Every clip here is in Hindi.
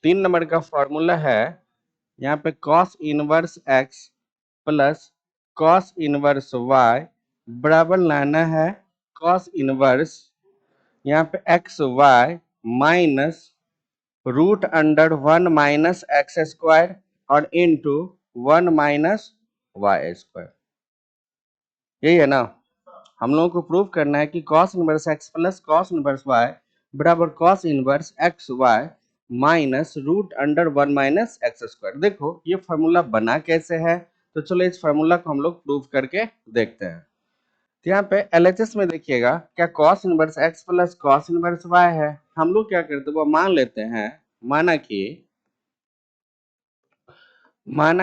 3 नंबर का फॉर्मूला है यहाँ पे cos inverse x plus cos inverse y बराबर लाना है cos इनवर्स यहाँ पे x y minus root under 1 minus x square और इंटू 1 माइनस वाई स्क्वायर। यही है ना, हम लोगों को प्रूव करना है कि cos inverse x plus cos inverse y बराबर cos inverse x y minus root under 1 minus x square. देखो ये फार्मूला बना कैसे है, तो चलो इस फार्मूला को हम लोग प्रूव करके देखते हैं। तो यहाँ पे LHS में देखिएगा क्या cos inverse x plus cos inverse y है। हम लोग क्या करते हैं वो मान लेते हैं, माना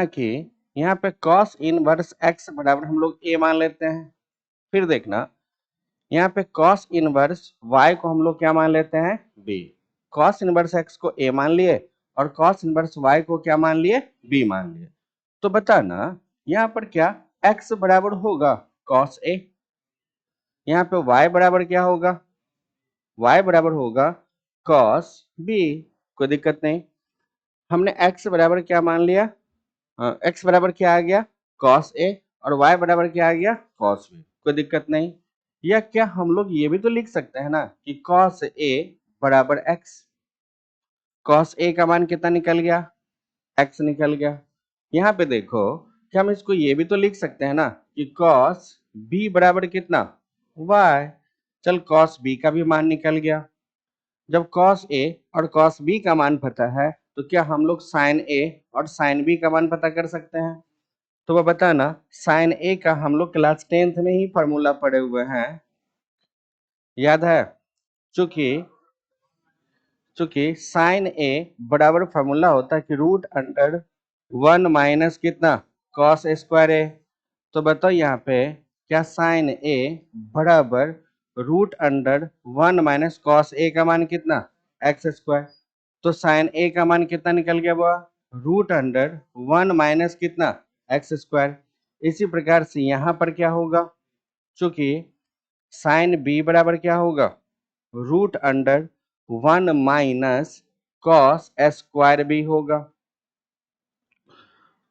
कि यहाँ पे cos इनवर्स x बराबर हम लोग a मान लेते हैं। फिर देखना यहाँ पे cos इनवर्स y को हम लोग क्या मान लेते हैं b। cos इनवर्स x को a मान लिए और cos इनवर्स y को क्या मान लिए b मान लिए। तो बताना यहाँ पर क्या x बराबर होगा cos a, यहाँ पे y बराबर क्या होगा, y बराबर होगा cos b। कोई दिक्कत नहीं, हमने x बराबर क्या मान लिया, x बराबर क्या आ गया cos a और y बराबर क्या आ गया cos b। कोई दिक्कत नहीं, या क्या हम लोग ये भी तो लिख सकते हैं ना कि cos a बराबर x। cos a का मान कितना निकल गया, x निकल गया। यहाँ पे देखो क्या हम इसको ये भी तो लिख सकते हैं ना कि cos b बराबर कितना y। चल cos b का भी मान निकल गया। जब cos a और cos b का मान पता है तो क्या हम लोग sin a और sin b का मान पता कर सकते हैं। तो वह बताना sin a का हम लोग क्लास 10th में ही फॉर्मूला पढ़े हुए हैं, याद है। चूंकि sin a बराबर फॉर्मूला होता है कि रूट अंडर 1 माइनस कितना cos स्क्वायर a। तो बताओ यहाँ पे क्या sin a बराबर root under 1 minus cos a का मान कितना x स्क्वायर। तो sin a का मान कितना निकल गया वो रूट अंडर 1 माइनस कितना x स्क्वायर। इसी प्रकार से यहाँ पर क्या होगा, चूंकि sin b बराबर क्या होगा root under 1 minus cos square b होगा।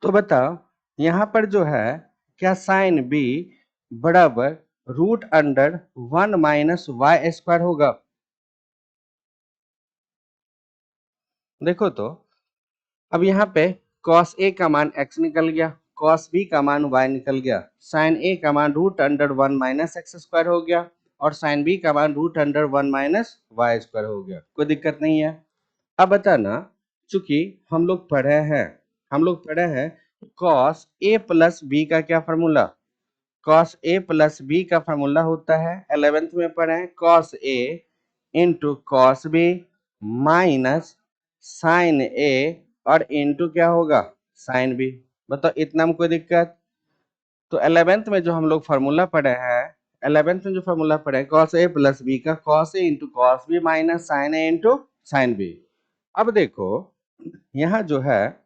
तो बताओ यहाँ पर जो है क्या sin b बराबर root under 1 minus y square होगा। देखो तो अब यहाँ पे cos a का मान x निकल गया, cos b का मान y निकल गया, sin a का मान root under 1 minus x square हो गया और sin b का मान root under 1 minus y square हो गया। कोई दिक्कत नहीं है। अब बताना चूंकि हम लोग पढ़े हैं cos a प्लस b का क्या formula, cos a plus b का फॉर्मूला होता है 11th में पढ़े हैं cos a into cos b minus sine a और इंटू क्या होगा साइन b। बताओ इतना में कोई दिक्कत। तो 11th में जो हम लोग फॉर्मूला पढ़े हैं, 11th में जो फॉर्मूला पढ़े हैं cos a प्लस b का cos a into cos b minus sine a into sine b। अब देखो यहाँ जो है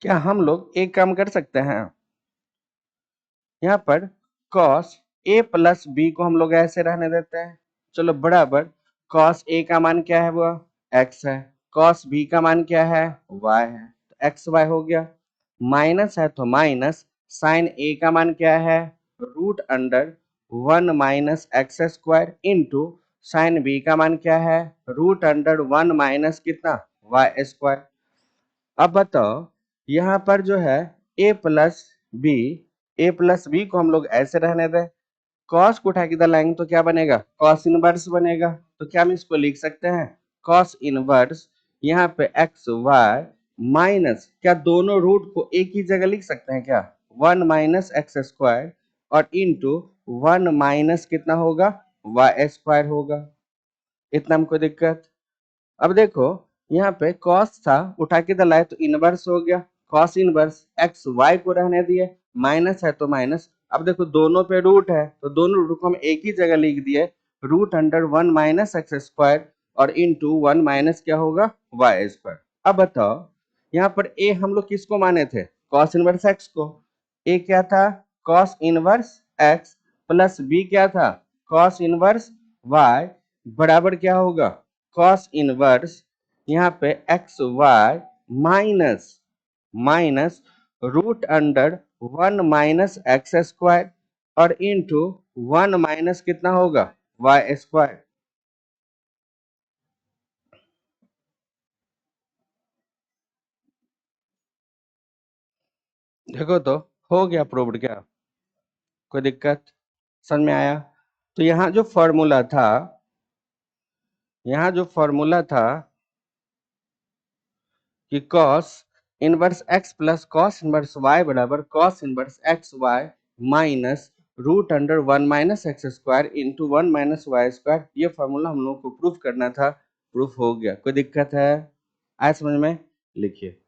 क्या हम लोग एक काम कर सकते हैं, यहाँ पर cos a प्लस b को हम लोग ऐसे रहने देते हैं। चलो बराबर cos a का मान क्या है वो x है, cos b का मान क्या है y है, तो एक्स वाई हो गया। माइनस है तो माइनस साइन a का मान क्या है root under 1 minus x square into sine b का मान क्या है रूट अंडर 1 माइनस कितना वाई स्क्वायर। अब बताओ यहाँ पर जो है a प्लस बी को हम लोग ऐसे रहने दें, cos को उठा के इधर लाएंगे तो क्या बनेगा cos इनवर्स बनेगा। तो क्या हम इसको लिख सकते हैं cos इनवर्स यहाँ पे एक्स वाई माइनस क्या दोनों रूट को एक ही जगह लिख सकते हैं क्या 1 माइनस एक्स स्क्वायर और इंटू 1 माइनस कितना होगा वाई स्क्वायर होगा। इतना में कोई दिक्कत। अब देखो यहाँ पे cos था उठा के लाए तो इनवर्स हो गया, cos इनवर्स एक्स वाई को रहने दिए, माइनस है तो माइनस। अब देखो दोनों पे रूट है तो दोनों रूट को हम एक ही जगह लिख दिए root under 1 minus x square और इंटू 1 माइनस क्या होगा वाई स्क्वायर। अब बताओ यहाँ पर a हम लोग किसको माने थे cos इनवर्स x को, a क्या था cos inverse x plus b क्या था cos इनवर्स y बराबर क्या होगा cos इनवर्स यहाँ पे x y minus root under 1 minus x square और इंटू 1 माइनस कितना होगा वाई स्क्वायर। देखो तो हो गया प्रूव्ड क्या, कोई दिक्कत समझ में आया। तो यहाँ जो फॉर्मूला था कि cos inverse x plus cos inverse y बराबर cos inverse x y minus root under 1 minus x square into 1 minus y square, ये फॉर्मूला हम लोग को प्रूफ करना था, प्रूफ हो गया। कोई दिक्कत है आया समझ में, लिखिए।